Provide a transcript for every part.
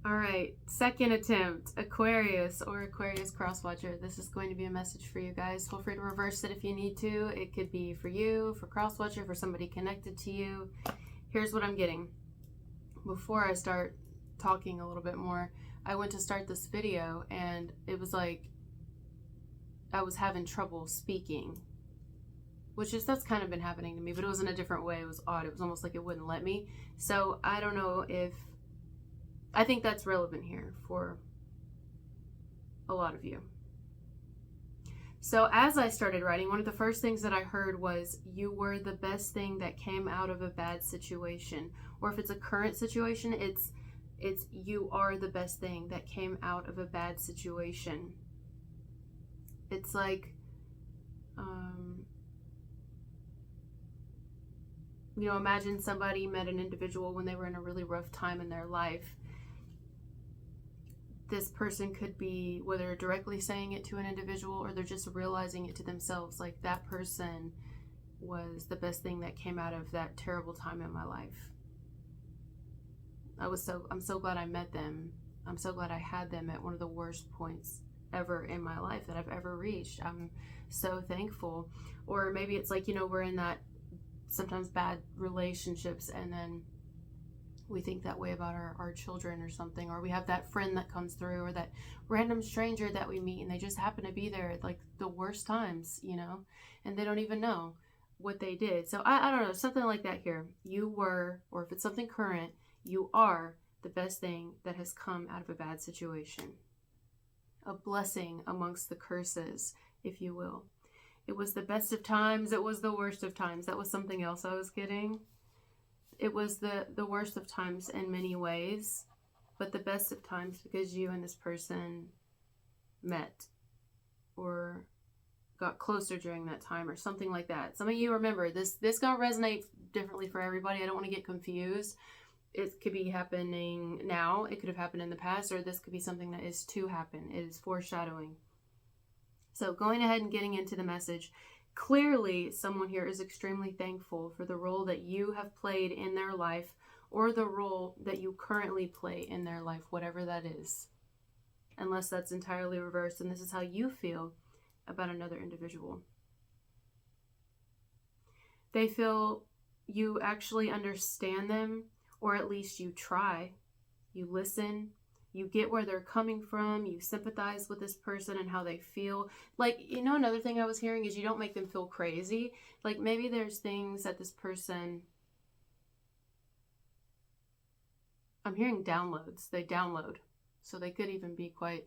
All right, second attempt, Aquarius or Aquarius Crosswatcher. This is going to be a message for you guys. Feel free to reverse it if you need to. It could be for you, for Crosswatcher, for somebody connected to you. Here's what I'm getting. Before I start talking a little bit more, I went to start this video and it was like I was having trouble speaking, that's kind of been happening to me, but it was in a different way. It was odd. It was almost like it wouldn't let me. So I don't know if, I think that's relevant here for a lot of you. So as I started writing, one of the first things that I heard was, you were the best thing that came out of a bad situation. Or if it's a current situation, it's you are the best thing that came out of a bad situation. It's like, imagine somebody met an individual when they were in a really rough time in their life. This person could be, whether directly saying it to an individual or they're just realizing it to themselves, like that person was the best thing that came out of that terrible time in my life. I'm so glad I met them. I'm so glad I had them at one of the worst points ever in my life that I've ever reached. I'm so thankful. Or maybe it's like, we're in that sometimes bad relationships and then we think that way about our children or something, or we have that friend that comes through or that random stranger that we meet and they just happen to be there at like the worst times, and they don't even know what they did. So I don't know, something like that here. You were, or if it's something current, you are the best thing that has come out of a bad situation. A blessing amongst the curses, if you will. It was the best of times. It was the worst of times. That was something else I was getting. It was the worst of times in many ways, but the best of times because you and this person met or got closer during that time or something like that. Some of you remember this gonna resonate differently for everybody. I don't want to get confused. It could be happening now, it could have happened in the past, or this could be something that is to happen. It is foreshadowing. So going ahead and getting into the message, clearly someone here is extremely thankful for the role that you have played in their life or the role that you currently play in their life, whatever that is. Unless that's entirely reversed and this is how you feel about another individual. They feel you actually understand them, or at least you try. You listen. You get where they're coming from. You sympathize with this person and how they feel. Like, another thing I was hearing is you don't make them feel crazy. Like maybe there's things that this person, I'm hearing downloads. They download. So they could even be quite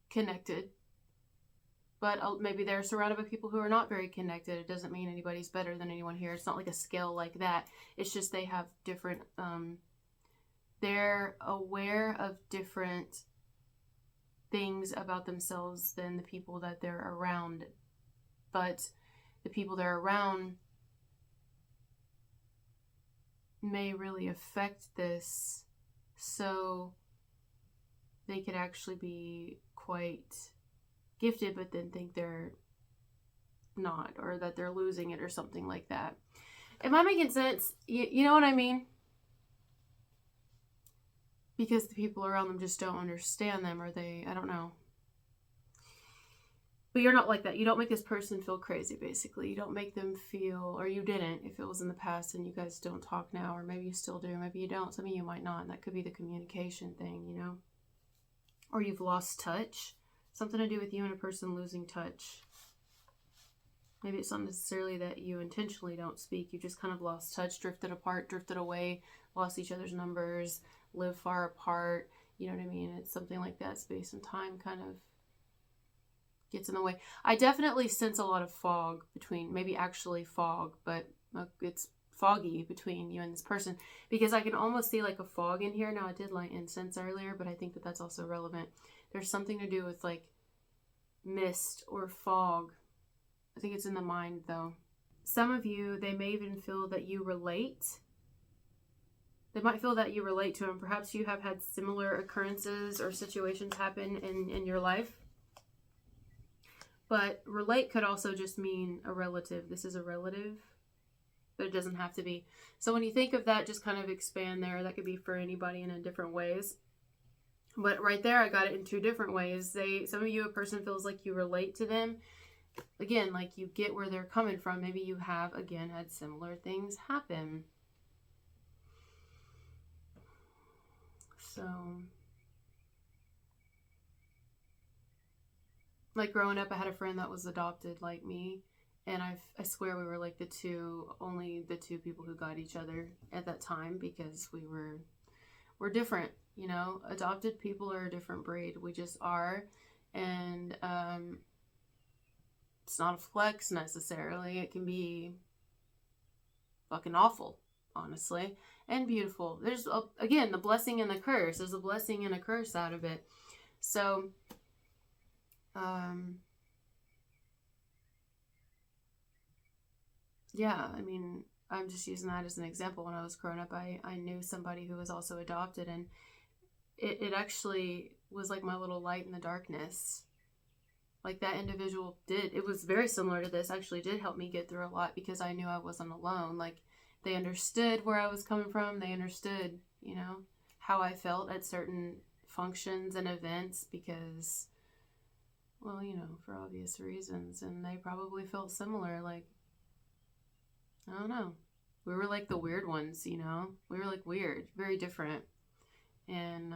connected. But maybe they're surrounded by people who are not very connected. It doesn't mean anybody's better than anyone here. It's not like a scale like that. It's just they have different, they're aware of different things about themselves than the people that they're around. But the people they're around may really affect this, so they could actually be quite gifted but then think they're not, or that they're losing it or something like that. Am I making sense? You know what I mean? Because the people around them just don't understand them, or I don't know. But you're not like that. You don't make this person feel crazy, basically. You don't make them feel, or you didn't if it was in the past and you guys don't talk now, or maybe you still do, maybe you don't. Some of you might not, and that could be the communication thing, Or you've lost touch. Something to do with you and a person losing touch. Maybe it's not necessarily that you intentionally don't speak. You just kind of lost touch, drifted apart, drifted away, lost each other's numbers, live far apart. You know what I mean? It's something like that. Space and time kind of gets in the way. I definitely sense a lot of fog between, maybe actually fog, but it's foggy between you and this person, because I can almost see like a fog in here. Now I did light incense earlier, but I think that that's also relevant. There's something to do with like mist or fog. I think it's in the mind though. Some of you, they may even feel that you relate. They might feel that you relate to them. Perhaps you have had similar occurrences or situations happen in your life. But relate could also just mean a relative. This is a relative. but it doesn't have to be. So when you think of that, just kind of expand there. That could be for anybody in different ways. But right there, I got it in 2 different ways. Some of you, a person feels like you relate to them. Again, like you get where they're coming from. Maybe you have, again, had similar things happen. So, like growing up, I had a friend that was adopted like me. And I swear we were like only the two people who got each other at that time, because we're different, you know. Adopted people are a different breed. We just are. And it's not a flex necessarily. It can be fucking awful, honestly, and beautiful. There's, again, the blessing and the curse. There's a blessing and a curse out of it. So, yeah, I mean, I'm just using that as an example. When I was growing up, I knew somebody who was also adopted, and it actually was like my little light in the darkness. Like that individual it was very similar to this, actually did help me get through a lot, because I knew I wasn't alone. Like they understood where I was coming from. They understood, you know, how I felt at certain functions and events, because, well, you know, for obvious reasons. And they probably felt similar. Like, I don't know. We were like the weird ones, you know? We were like weird, very different. And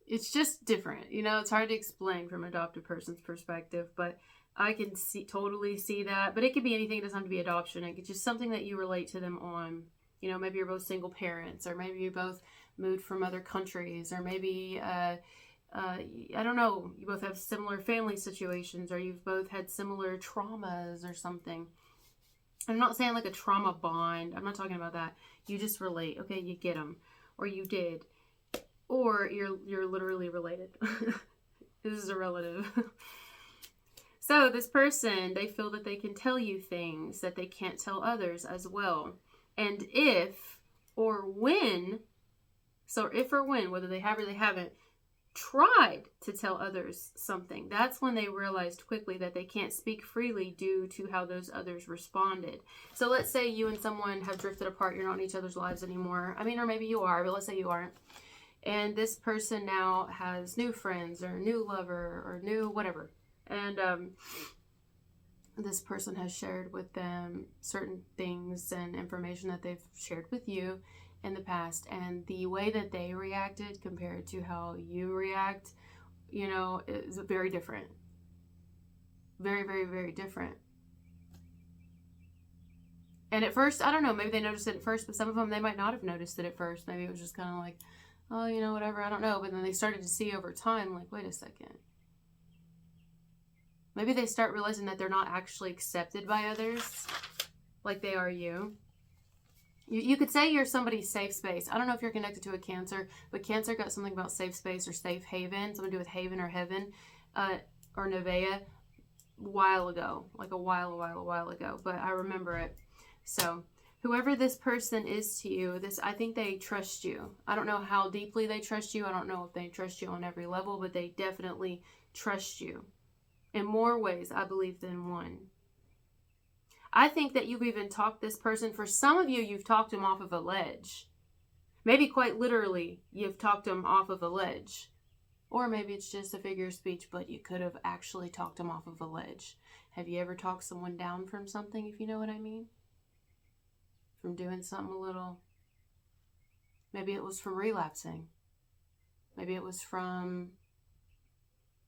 it's just different, you know? It's hard to explain from an adopted person's perspective, but I can totally see that. But it could be anything. It doesn't have to be adoption. It's just something that you relate to them on. You know, maybe you're both single parents, or maybe you both moved from other countries, or maybe I don't know, you both have similar family situations, or you've both had similar traumas or something. I'm not saying like a trauma bond. I'm not talking about that. You just relate. Okay, you get them, or you did, or you're literally related. This is a relative. So this person, they feel that they can tell you things that they can't tell others as well. And if or when, whether they have or they haven't, tried to tell others something, that's when they realized quickly that they can't speak freely due to how those others responded. So let's say you and someone have drifted apart. You're not in each other's lives anymore. I mean, or maybe you are, but let's say you aren't. And this person now has new friends, or new lover, or new whatever. And this person has shared with them certain things and information that they've shared with you in the past, and the way that they reacted compared to how you react, you know, is very different. Very, very, very different. And at first, I don't know, maybe they noticed it at first, but some of them, they might not have noticed it at first. Maybe it was just kind of like, oh, you know, whatever, I don't know. But then they started to see over time, like, wait a second. Maybe they start realizing that they're not actually accepted by others like they are you. You could say you're somebody's safe space. I don't know if you're connected to a Cancer, but Cancer got something about safe space or safe haven, something to do with haven or heaven, or Nevaeh, a while ago, like a while ago, but I remember it. So whoever this person is to you, I think they trust you. I don't know how deeply they trust you. I don't know if they trust you on every level, but they definitely trust you in more ways, I believe, than one. I think that you've even talked this person, for some of you, you've talked them off of a ledge. Maybe quite literally, you've talked them off of a ledge. Or maybe it's just a figure of speech, but you could have actually talked them off of a ledge. Have you ever talked someone down from something, if you know what I mean? From doing something a little... Maybe it was from relapsing. Maybe it was from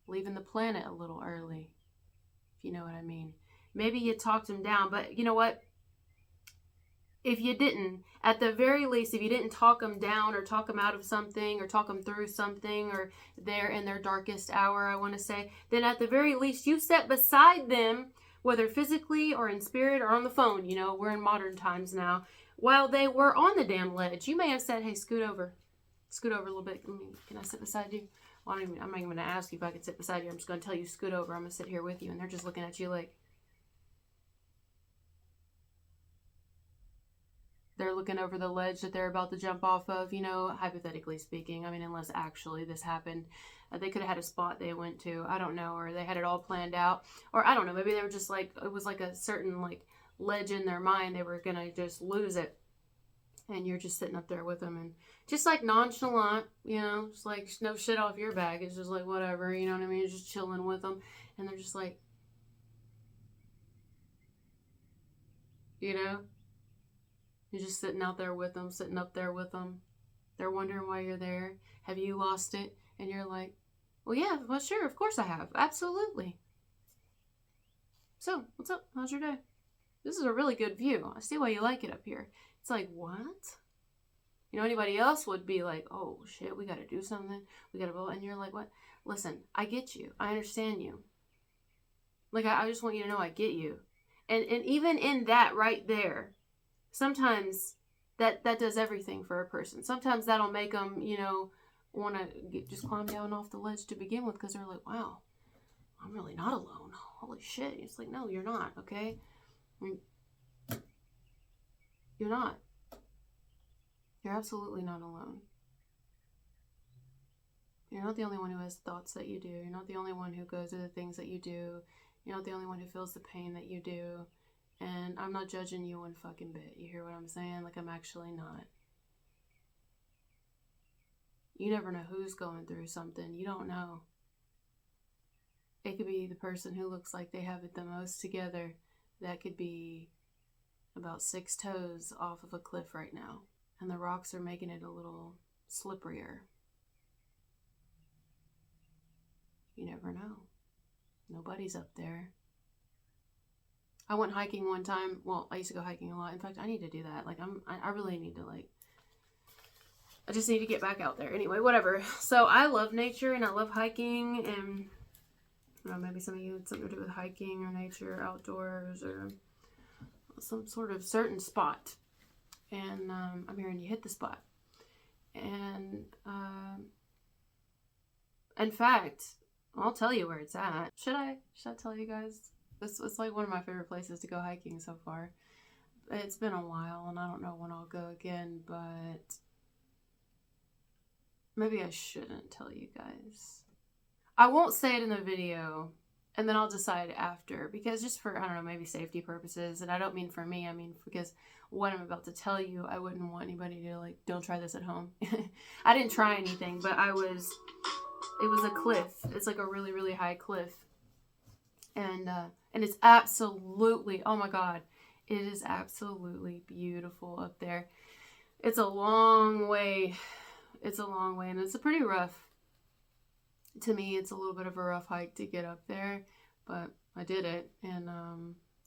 leaving the planet a little early, if you know what I mean. Maybe you talked them down, but you know what? If you didn't, at the very least, if you didn't talk them down or talk them out of something or talk them through something, or they're in their darkest hour, I want to say, then at the very least, you sat beside them, whether physically or in spirit or on the phone. You know, we're in modern times now. While they were on the damn ledge, you may have said, hey, scoot over a little bit. Can I sit beside you? Well, I'm not even going to ask you if I can sit beside you. I'm just going to tell you, scoot over. I'm going to sit here with you. And they're just looking at you like, they're looking over the ledge that they're about to jump off of, you know, hypothetically speaking. I mean, unless actually this happened. They could have had a spot they went to. I don't know. Or they had it all planned out. Or I don't know. Maybe they were just like, it was like a certain like ledge in their mind. They were going to just lose it. And you're just sitting up there with them and just like nonchalant, you know, just like no shit off your back. It's just like whatever, you know what I mean? You're just chilling with them. And they're just like, you know, you're just sitting out there with them, sitting up there with them. They're wondering why you're there. Have you lost it? And you're like, well, yeah, well, sure, of course I have. Absolutely. So, what's up? How's your day? This is a really good view. I see why you like it up here. It's like, what? You know, anybody else would be like, oh, shit, we got to do something. We got to, and you're like, what? Listen, I get you. I understand you. Like, I just want you to know I get you. And even in that right there, sometimes that does everything for a person. Sometimes that'll make them, you know, want to just climb down off the ledge to begin with because they're like, wow, I'm really not alone. Holy shit. It's like, no, you're not, okay? I mean, you're not. You're absolutely not alone. You're not the only one who has thoughts that you do. You're not the only one who goes through the things that you do. You're not the only one who feels the pain that you do. And I'm not judging you one fucking bit. You hear what I'm saying? Like, I'm actually not. You never know who's going through something. You don't know. It could be the person who looks like they have it the most together. That could be about 6 toes off of a cliff right now. And the rocks are making it a little slipperier. You never know. Nobody's up there. I went hiking one time. Well, I used to go hiking a lot. In fact, I need to do that. Like, I really need to, like, I just need to get back out there. Anyway, whatever. So I love nature and I love hiking, and I don't know, maybe some of you had something to do with hiking or nature, outdoors, or some sort of certain spot. And I'm hearing you hit the spot. And in fact, I'll tell you where it's at. Should I tell you guys? It's like one of my favorite places to go hiking so far. It's been a while, and I don't know when I'll go again, but maybe I shouldn't tell you guys. I won't say it in the video, and then I'll decide after, because just for, I don't know, maybe safety purposes, and I don't mean for me, I mean because what I'm about to tell you, I wouldn't want anybody to, like, don't try this at home. I didn't try anything, but it was a cliff. It's like a really, really high cliff. And it's absolutely, oh my God, it is absolutely beautiful up there. It's a long way. It's a long way, and it's a pretty rough, to me, it's a little bit of a rough hike to get up there, but I did it. And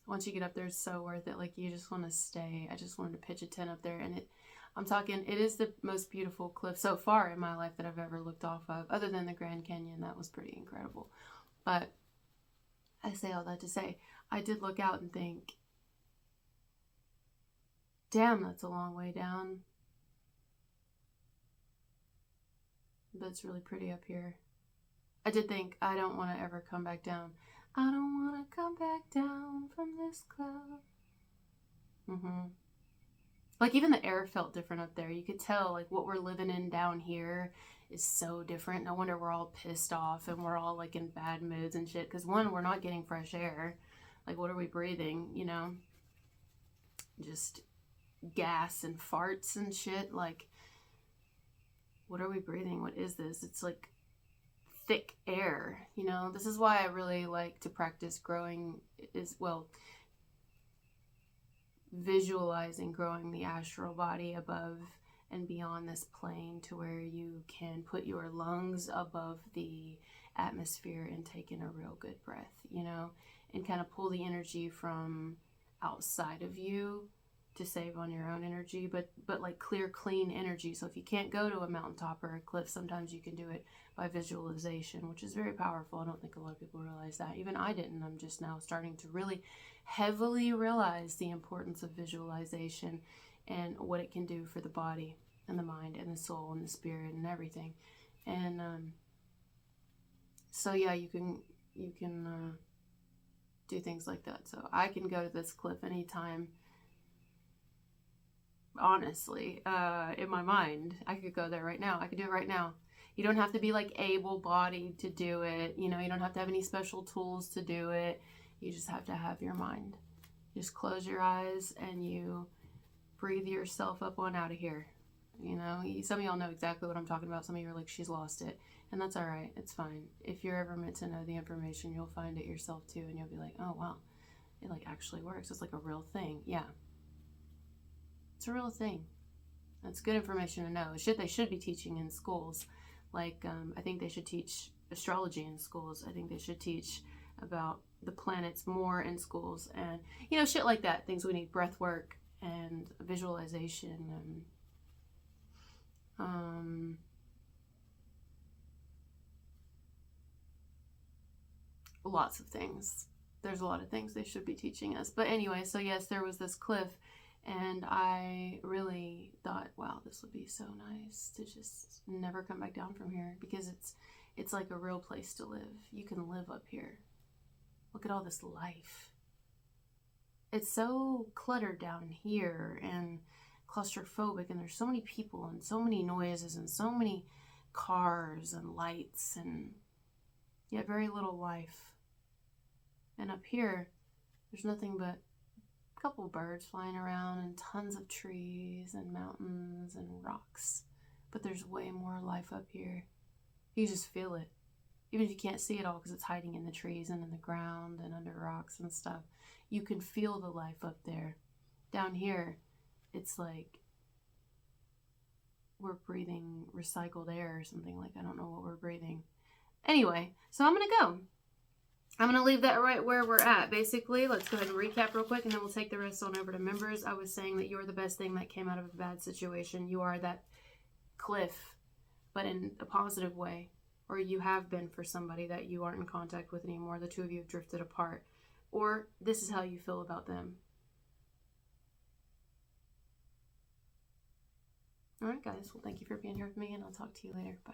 once you get up there, it's so worth it. Like, you just want to stay. I just wanted to pitch a tent up there, and I'm talking, it is the most beautiful cliff so far in my life that I've ever looked off of, other than the Grand Canyon. That was pretty incredible. But I say all that to say, I did look out and think, damn, that's a long way down. But it's really pretty up here. I did think, I don't want to ever come back down. I don't want to come back down from this cloud. Like, even the air felt different up there. You could tell, like, what we're living in down here is so different. No wonder we're all pissed off and we're all, like, in bad moods and shit. Because, one, we're not getting fresh air. Like, what are we breathing, you know? Just gas and farts and shit. Like, what are we breathing? What is this? It's, like, thick air, you know? This is why I really like to practice growing, visualizing growing the astral body above and beyond this plane, to where you can put your lungs above the atmosphere and take in a real good breath, you know, and kind of pull the energy from outside of you to save on your own energy, but like clear, clean energy. So if you can't go to a mountaintop or a cliff, sometimes you can do it by visualization, which is very powerful. I don't think a lot of people realize that. Even I didn't. I'm just now starting to really heavily realize the importance of visualization and what it can do for the body and the mind and the soul and the spirit and everything. And so yeah, you can do things like that. So I can go to this cliff anytime honestly, in my mind. I could go there right now. I could do it right now. You don't have to be like able-bodied to do it. You know, you don't have to have any special tools to do it. You just have to have your mind. Just close your eyes and you breathe yourself up on out of here. You know, some of y'all know exactly what I'm talking about. Some of you are like, she's lost it. And that's all right. It's fine. If you're ever meant to know the information, you'll find it yourself too. And you'll be like, oh, wow, it like actually works. It's like a real thing. Yeah. It's a real thing. That's good information to know. Shit they should be teaching in schools. Like, I think they should teach astrology in schools. I think they should teach about the planets more in schools. And, you know, shit like that. Things we need. Breath work and visualization and lots of things. There's a lot of things they should be teaching us. But anyway, so yes, there was this cliff, and I really thought, wow, this would be so nice to just never come back down from here, because it's like a real place to live. You can live up here. Look at all this life. It's so cluttered down here and claustrophobic, and there's so many people and so many noises and so many cars and lights, and yet very little life. And up here, there's nothing but a couple birds flying around and tons of trees and mountains and rocks. But there's way more life up here. You just feel it. Even if you can't see it all because it's hiding in the trees and in the ground and under rocks and stuff. You can feel the life up there. Down here, it's like we're breathing recycled air or something. Like, I don't know what we're breathing. Anyway, so I'm going to go. I'm going to leave that right where we're at, basically. Let's go ahead and recap real quick, and then we'll take the rest on over to members. I was saying that you're the best thing that came out of a bad situation. You are that cliff, but in a positive way. Or you have been for somebody that you aren't in contact with anymore. The two of you have drifted apart. Or this is how you feel about them. All right, guys. Well, thank you for being here with me, and I'll talk to you later. Bye.